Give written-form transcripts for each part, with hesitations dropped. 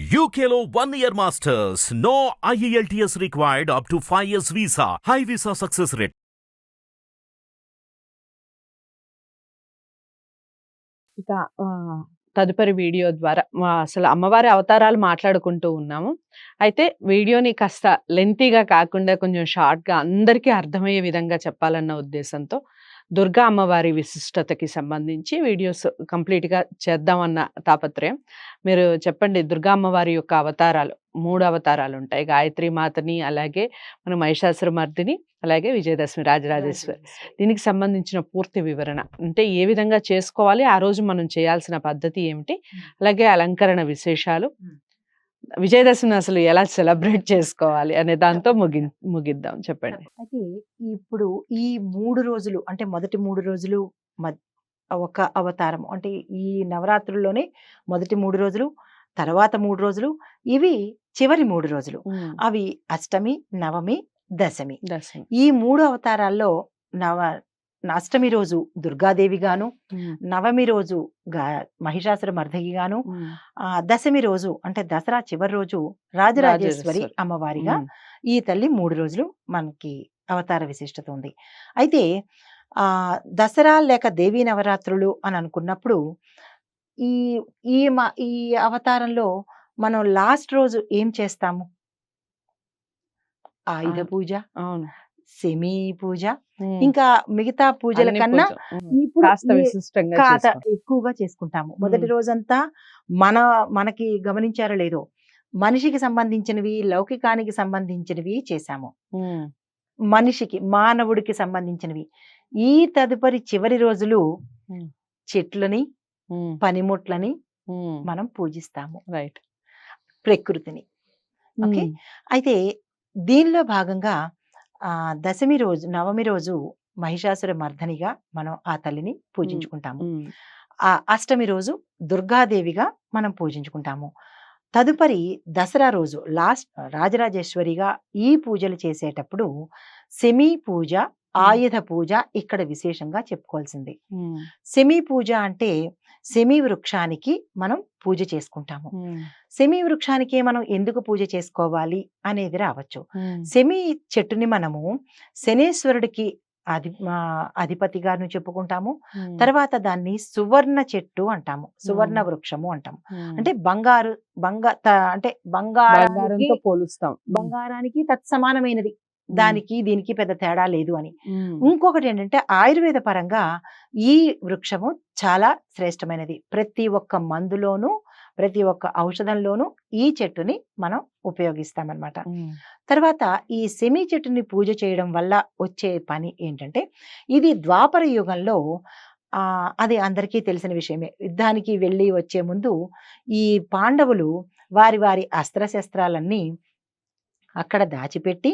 UKLO 1 year masters. No IELTS required up to 5 years visa. High visa success rate. ఇక తదుపరి video ద్వారా అసలు అమ్మవారి అవతారాలు మాట్లాడుకుంటూ ఉన్నాము. అయితే వీడియోని కాస్త లెంతీగా కాకుండా కొంచెం షార్ట్‌గా అందరికీ అర్థమయ్యే విధంగా చెప్పాలన్న ఉద్దేశంతో దుర్గా అమ్మవారి విశిష్టతకి సంబంధించి వీడియోస్ కంప్లీట్‌గా చేద్దామన్న తాపత్రయం. మీరు చెప్పండి, దుర్గా అమ్మవారి యొక్క అవతారాలు 3 అవతారాలుంటాయి. గాయత్రి మాతని, అలాగే మన మహిషాసురమర్దిని, అలాగే విజయదశమి రాజరాజేశ్వరి. దీనికి సంబంధించిన పూర్తి వివరణ అంటే ఏ విధంగా చేసుకోవాలి, ఆ రోజు మనం చేయాల్సిన పద్ధతి ఏమిటి, అలాగే అలంకరణ విశేషాలు, విజయదశమిని అసలు ఎలా సెలబ్రేట్ చేసుకోవాలి అనే దాంతో ముగిద్దాం. చెప్పండి. అయితే ఇప్పుడు ఈ 3 రోజులు అంటే మొదటి 3 రోజులు ఒక అవతారం అంటే ఈ నవరాత్రుల్లోనే మొదటి 3 రోజులు, తర్వాత 3 రోజులు, ఇవి చివరి 3 రోజులు. అవి అష్టమి, నవమి, దశమి. ఈ 3 అవతారాల్లో అష్టమి రోజు దుర్గాదేవి గాను, నవమి రోజు మహిషాసుర మర్దగి గాను, దశమి రోజు అంటే దసరా చివరి రోజు రాజరాజేశ్వరి అమ్మవారిగా ఈ తల్లి 3 రోజులు మనకి అవతార విశిష్టత ఉంది. అయితే దసరా లేక దేవీ నవరాత్రులు అని అనుకున్నప్పుడు ఈ ఈ ఈ అవతారంలో మనం లాస్ట్ రోజు ఏం చేస్తాము? ఆయుధ పూజ, సెమీ పూజ, ఇంకా మిగతా పూజల కన్నా ఎక్కువగా చేసుకుంటాము. మొదటి రోజంతా మనకి గమనించారో లేదో, మనిషికి సంబంధించినవి, లౌకికానికి సంబంధించినవి చేశాము. మనిషికి మానవుడికి సంబంధించినవి. ఈ తదుపరి చివరి రోజులు చెట్లని, పనిముట్లని మనం పూజిస్తాము. రైట్, ప్రకృతిని. ఓకే. అయితే దీనిలో భాగంగా దశమి రోజు, నవమి రోజు మహిషాసుర మర్దనిగా మనం ఆ తల్లిని పూజించుకుంటాము. అష్టమి రోజు దుర్గాదేవిగా మనం పూజించుకుంటాము. తదుపరి దసరా రోజు లాస్ట్ రాజరాజేశ్వరిగా ఈ పూజలు చేసేటప్పుడు సెమీ పూజ, ఆయుధ పూజ ఇక్కడ విశేషంగా చెప్పుకోవాల్సింది. సెమీ పూజ అంటే సెమీ వృక్షానికి మనం పూజ చేసుకుంటాము. సెమీ వృక్షానికి మనం ఎందుకు పూజ చేసుకోవాలి అనేది రావచ్చు. సెమీ చెట్టుని మనము శనేశ్వరుడికి అధిపతిగాను చెప్పుకుంటాము. తర్వాత దాన్ని సువర్ణ చెట్టు అంటాము, సువర్ణ వృక్షము అంటాము. అంటే అంటే బంగారంతో పోలుస్తాం, బంగారానికి తత్సమానమైనది, దానికి దీనికి పెద్ద తేడా లేదు అని. ఇంకొకటి ఏంటంటే ఆయుర్వేద పరంగా ఈ వృక్షము చాలా శ్రేష్టమైనది. ప్రతి ఒక్క మందులోనూ, ప్రతి ఒక్క ఔషధంలోనూ ఈ చెట్టుని మనం ఉపయోగిస్తామన్నమాట. తర్వాత ఈ సెమీ చెట్టుని పూజ చేయడం వల్ల వచ్చే పని ఏంటంటే, ఇది ద్వాపర యుగంలో అది అందరికీ తెలిసిన విషయమే. యుద్ధానికి వెళ్ళి వచ్చే ముందు ఈ పాండవులు వారి వారి అస్త్రశస్త్రాలన్నీ అక్కడ దాచిపెట్టి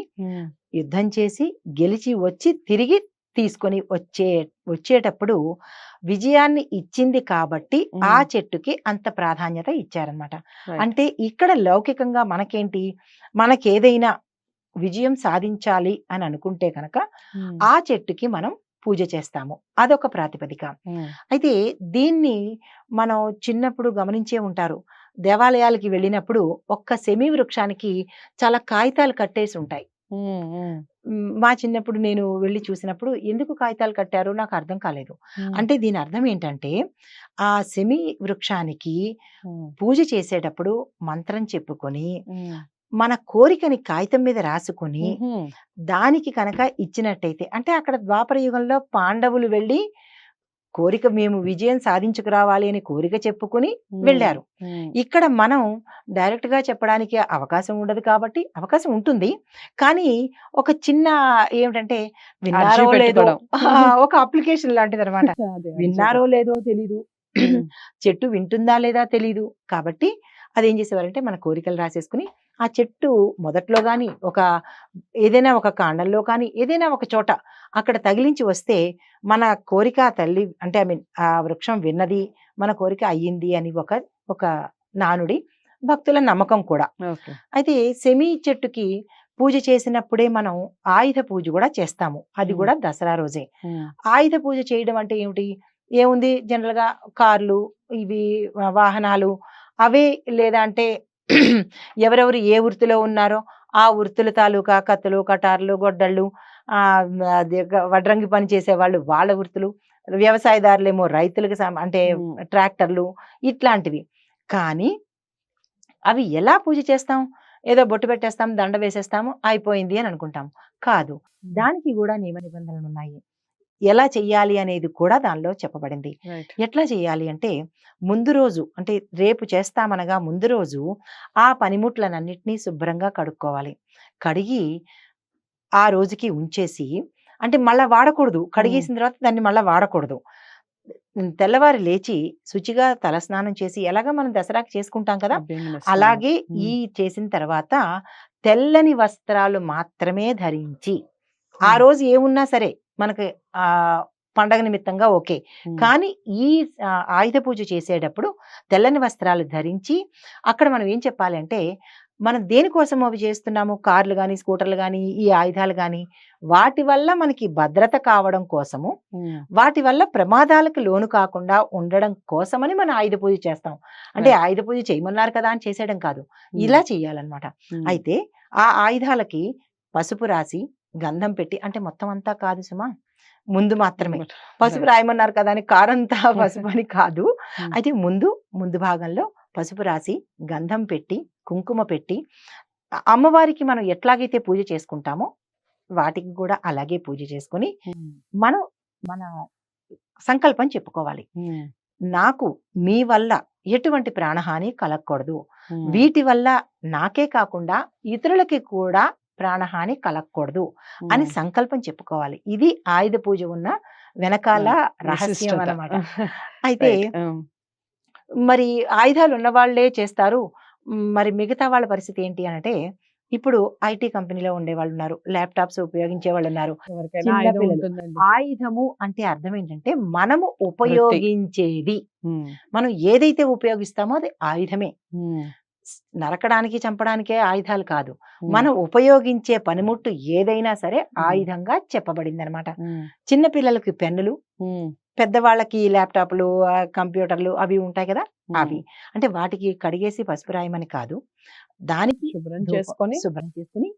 యుద్ధం చేసి గెలిచి వచ్చి తిరిగి తీసుకొని వచ్చేటప్పుడు విజయాన్ని ఇచ్చింది కాబట్టి ఆ చెట్టుకి అంత ప్రాధాన్యత ఇచ్చారనమాట. అంటే ఇక్కడ లౌకికంగా మనకేంటి, మనకేదైనా విజయం సాధించాలి అని అనుకుంటే కనుక ఆ చెట్టుకి మనం పూజ చేస్తాము. అదొక ప్రాతిపదిక. అయితే దీన్ని మనం చిన్నప్పుడు గమనించే ఉంటారు. దేవాలయాలకి వెళ్ళినప్పుడు ఒక్క సెమీ వృక్షానికి చాలా కాగితాలు కట్టేసి ఉంటాయి. మా చిన్నప్పుడు నేను వెళ్ళి చూసినప్పుడు ఎందుకు కాగితాలు కట్టారో నాకు అర్థం కాలేదు. అంటే దీని అర్థం ఏంటంటే, ఆ సెమీ వృక్షానికి పూజ చేసేటప్పుడు మంత్రం చెప్పుకొని మన కోరికని కాగితం మీద రాసుకొని దానికి కనుక ఇచ్చినట్టయితే, అంటే అక్కడ ద్వాపర యుగంలో పాండవులు వెళ్ళి కోరిక, మేము విజయం సాధించుకురావాలి అని కోరిక చెప్పుకుని వెళ్ళారు. ఇక్కడ మనం డైరెక్ట్ గా చెప్పడానికి అవకాశం ఉండదు కాబట్టి, అవకాశం ఉంటుంది కానీ ఒక చిన్న ఏమిటంటే విన్నారో లేదో ఒక అప్లికేషన్ లాంటిది అనమాట. విన్నారో లేదో తెలీదు, చెట్టు వింటుందా లేదా తెలీదు. కాబట్టి అదేం చేసేవారంటే మన కోరికలు రాసేసుకుని ఆ చెట్టు మొదట్లో కానీ ఏదైనా ఒక కాండంలో కానీ ఏదైనా ఒక చోట అక్కడ తగిలించి వస్తే మన కోరిక తల్లి అంటే ఆ వృక్షం విన్నది, మన కోరిక అయ్యింది అని ఒక నానుడి, భక్తుల నమ్మకం కూడా. అయితే సెమీ చెట్టుకి పూజ చేసినప్పుడే మనం ఆయుధ పూజ కూడా చేస్తాము. అది కూడా దసరా రోజే. ఆయుధ పూజ చేయడం అంటే ఏముంది, జనరల్ గా కార్లు, ఇవి వాహనాలు అవే, లేదా అంటే ఎవరెవరు ఏ వృత్తిలో ఉన్నారో ఆ వృత్తుల తాలూకా కత్తులు, కటార్లు, గొడ్డళ్ళు, వడ్రంగి పని చేసేవాళ్ళు వాళ్ళ వృత్తులు, వ్యవసాయదారులేమో రైతులకు అంటే ట్రాక్టర్లు ఇట్లాంటివి. కానీ అవి ఎలా పూజ చేస్తాం? ఏదో బొట్టు పెట్టేస్తాం, దండ వేసేస్తాము, అయిపోయింది అని అనుకుంటాం. కాదు, దానికి కూడా నియమ నిబంధనలు ఉన్నాయి. ఎలా చెయ్యాలి అనేది కూడా దానిలో చెప్పబడింది. ఎట్లా చేయాలి అంటే, ముందు రోజు అంటే రేపు చేస్తామనగా ముందు రోజు ఆ పనిముట్లనన్నిటినీ శుభ్రంగా కడుక్కోవాలి. కడిగి ఆ రోజుకి ఉంచేసి, అంటే మళ్ళా వాడకూడదు. కడిగేసిన తర్వాత దాన్ని మళ్ళా వాడకూడదు. తెల్లవారి లేచి శుచిగా తలస్నానం చేసి, ఎలాగా మనం దసరాకి చేసుకుంటాం కదా, అలాగే ఈ చేసిన తర్వాత తెల్లని వస్త్రాలు మాత్రమే ధరించి, ఆ రోజు ఏమున్నా సరే మనకి పండగ నిమిత్తంగా ఓకే, కానీ ఈ ఆయుధ పూజ చేసేటప్పుడు తెల్లని వస్త్రాలు ధరించి, అక్కడ మనం ఏం చెప్పాలి అంటే, మనం దేనికోసం అవి చేస్తున్నాము, కార్లు కానీ, స్కూటర్లు కానీ, ఈ ఆయుధాలు కానీ, వాటి వల్ల మనకి భద్రత కావడం కోసము, వాటి వల్ల ప్రమాదాలకు లోను కాకుండా ఉండడం కోసమని మనం ఆయుధ పూజ చేస్తాం. అంటే ఆయుధ పూజ చేయమన్నారు కదా అని చేసేయడం కాదు, ఇలా చెయ్యాలన్నమాట. అయితే ఆ ఆయుధాలకి పసుపు రాసి గంధం పెట్టి, అంటే మొత్తం అంతా కాదు సుమా, ముందు మాత్రమే. పసుపు రాయమన్నారు కదా అని కారంతా పసుపు అని కాదు. అయితే ముందు భాగంలో పసుపు రాసి గంధం పెట్టి కుంకుమ పెట్టి, అమ్మవారికి మనం ఎట్లాగైతే పూజ చేసుకుంటామో వాటికి కూడా అలాగే పూజ చేసుకుని మనం మన సంకల్పం చెప్పుకోవాలి. నాకు మీ వల్ల ఎటువంటి ప్రాణహాని కలగకూడదు, వీటి వల్ల నాకే కాకుండా ఇతరులకి కూడా ప్రాణహాని కలగకూడదు అని సంకల్పం చెప్పుకోవాలి. ఇది ఆయుధ పూజ ఉన్న వెనకాల రహస్యం అన్నమాట. అయితే మరి ఆయుధాలు ఉన్న వాళ్ళే చేస్తారు, మరి మిగతా వాళ్ళ పరిస్థితి ఏంటి అంటే, ఇప్పుడు ఐటీ కంపెనీలో ఉండే వాళ్ళు ఉన్నారు, ల్యాప్టాప్స్ ఉపయోగించే వాళ్ళు ఉన్నారు. ఆయుధము అంటే అర్థం ఏంటంటే, మనము ఉపయోగించేది, మనం ఏదైతే ఉపయోగిస్తామో అది ఆయుధమే. నరకడానికి చంపడానికే ఆయుధాలు కాదు, మనం ఉపయోగించే పనిముట్టు ఏదైనా సరే ఆయుధంగా చెప్పబడింది అనమాట. చిన్న పిల్లలకి పెన్నులు, పెద్దవాళ్ళకి ల్యాప్టాప్లు, కంప్యూటర్లు అవి ఉంటాయి కదా, అవి అంటే వాటికి కడిగేసి పసుపు రాయమని కాదు, దానికి శుభ్రం చేసుకొని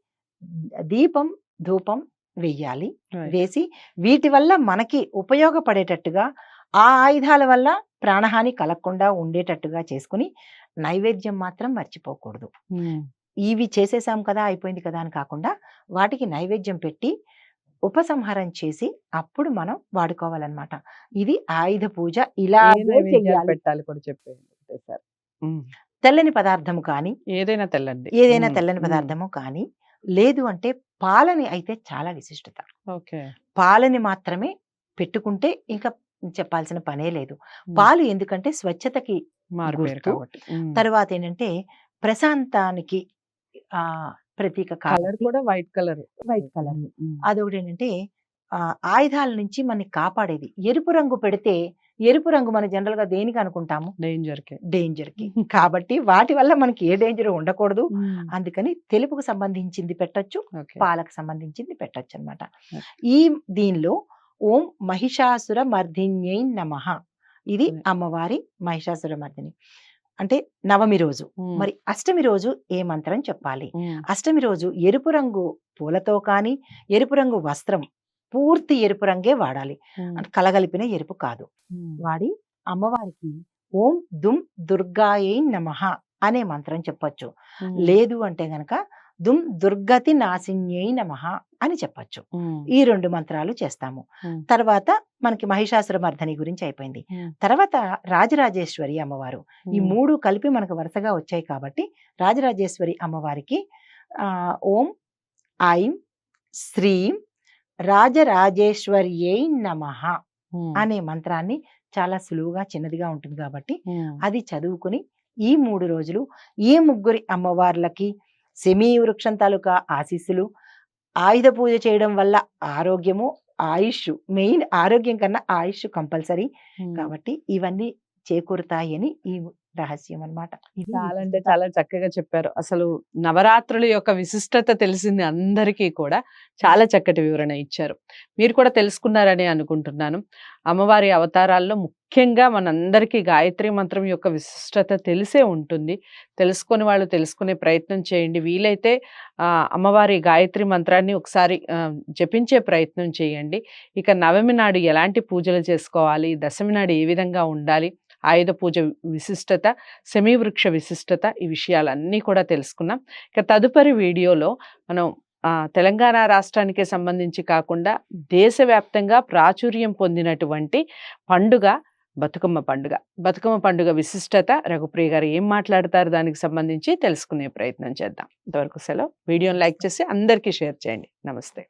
దీపం ధూపం వెయ్యాలి. వేసి వీటి వల్ల మనకి ఉపయోగపడేటట్టుగా, ఆ ఆయుధాల వల్ల ప్రాణహాని కలగకుండా ఉండేటట్టుగా చేసుకుని, నైవేద్యం మాత్రం మర్చిపోకూడదు. ఇవి చేసేసాం కదా అయిపోయింది కదా అని కాకుండా, వాటికి నైవేద్యం పెట్టి ఉపసంహారం చేసి అప్పుడు మనం వాడుకోవాలన్నమాట. ఇది ఆయుధ పూజ. ఇలా పెట్టాలి కూడా చెప్పేది. తెల్లని పదార్థము కానీ, ఏదైనా తెల్లని పదార్థము కానీ, లేదు అంటే పాలని అయితే చాలా విశిష్టత. పాలని మాత్రమే పెట్టుకుంటే ఇంకా చెప్పాల్సిన పనే లేదు. పాలు ఎందుకంటే స్వచ్ఛతకి గుర్తు, తర్వాత ఏంటంటే ప్రశాంతానికి ప్రతీక. కలర్ కూడా వైట్ కలర్. అదొకటి ఏంటంటే ఆయుధాల నుంచి మనని కాపాడేది. ఎరుపు రంగు పెడితే, ఎరుపు రంగు మన జనరల్ గా దేనికి అనుకుంటాము, డేంజర్ కి. కాబట్టి వాటి వల్ల మనకి ఏ డేంజర్ ఉండకూడదు, అందుకని తెలుపుకు సంబంధించింది పెట్టొచ్చు, పాలకు సంబంధించింది పెట్టొచ్చు అన్నమాట. ఈ దీనిలో ఓం మహిషాసుర మర్దిన్యై నమః, ఇది అమ్మవారి మహిషాసుర మర్దిని. అంటే నవమి రోజు. మరి అష్టమి రోజు ఏ మంత్రం చెప్పాలి? అష్టమి రోజు ఎరుపు రంగు పూలతో కానీ, ఎరుపు రంగు వస్త్రం, పూర్తి ఎరుపు రంగే వాడాలి, కలగలిపిన ఎరుపు కాదు. వాడి అమ్మవారికి ఓం దుమ్ దుర్గాయై నమః అనే మంత్రం చెప్పొచ్చు. లేదు అంటే గనక దుమ్ దుర్గతి నాశిన్యై నమః అని చెప్పొచ్చు. ఈ 2 మంత్రాలు చేస్తాము. తర్వాత మనకి మహిషాసుర మర్దని గురించి అయిపోయింది. తర్వాత రాజరాజేశ్వరి అమ్మవారు. ఈ 3 కలిపి మనకు వరుసగా వచ్చాయి కాబట్టి, రాజరాజేశ్వరి అమ్మవారికి ఓం ఐం శ్రీం రాజరాజేశ్వర్యై నమః అనే మంత్రాన్ని, చాలా సులువుగా చిన్నదిగా ఉంటుంది కాబట్టి అది చదువుకుని ఈ 3 రోజులు ఈ 3 అమ్మవార్లకి శమీ వృక్షం తాలూకా ఆశీస్సులు, ఆయుధ పూజ చేయడం వల్ల ఆరోగ్యము, ఆయుష్, మెయిన్ ఆరోగ్యం కన్నా ఆయుష్ కంపల్సరీ కాబట్టి ఇవన్నీ చేకూరుతాయని ఈ రహస్యం అన్నమాట. ఇది చాలా అంటే విశిష్టత. చాలా చక్కగా చెప్పారు. అసలు నవరాత్రుల యొక్క విశిష్టత తెలిసింది అందరికీ కూడా. చాలా చక్కటి వివరణ ఇచ్చారు. మీరు కూడా తెలుసుకున్నారని అనుకుంటున్నాను. అమ్మవారి అవతారాల్లో ముఖ్యంగా మనందరికీ గాయత్రి మంత్రం యొక్క విశిష్టత తెలిసే ఉంటుంది. తెలుసుకొని వాళ్ళు తెలుసుకునే ప్రయత్నం చేయండి. వీలైతే అమ్మవారి గాయత్రి మంత్రాన్ని ఒకసారి జపించే ప్రయత్నం చేయండి. ఇక నవమి నాడు ఎలాంటి పూజలు చేసుకోవాలి, దశమి నాడు ఏ విధంగా ఉండాలి, ఆయుధ పూజ విశిష్టత, శమీవృక్ష విశిష్టత, ఈ విషయాలన్నీ కూడా తెలుసుకున్నాం. ఇక తదుపరి వీడియోలో మనం తెలంగాణ రాష్ట్రానికి సంబంధించి కాకుండా దేశవ్యాప్తంగా ప్రాచుర్యం పొందినటువంటి పండుగ బతుకమ్మ పండుగ. బతుకమ్మ పండుగ విశిష్టత రఘుప్రియ గారు ఏం మాట్లాడతారు దానికి సంబంధించి తెలుసుకునే ప్రయత్నం చేద్దాం. ఇంతవరకు సెలవు. వీడియోని లైక్ చేసి అందరికీ షేర్ చేయండి. నమస్తే.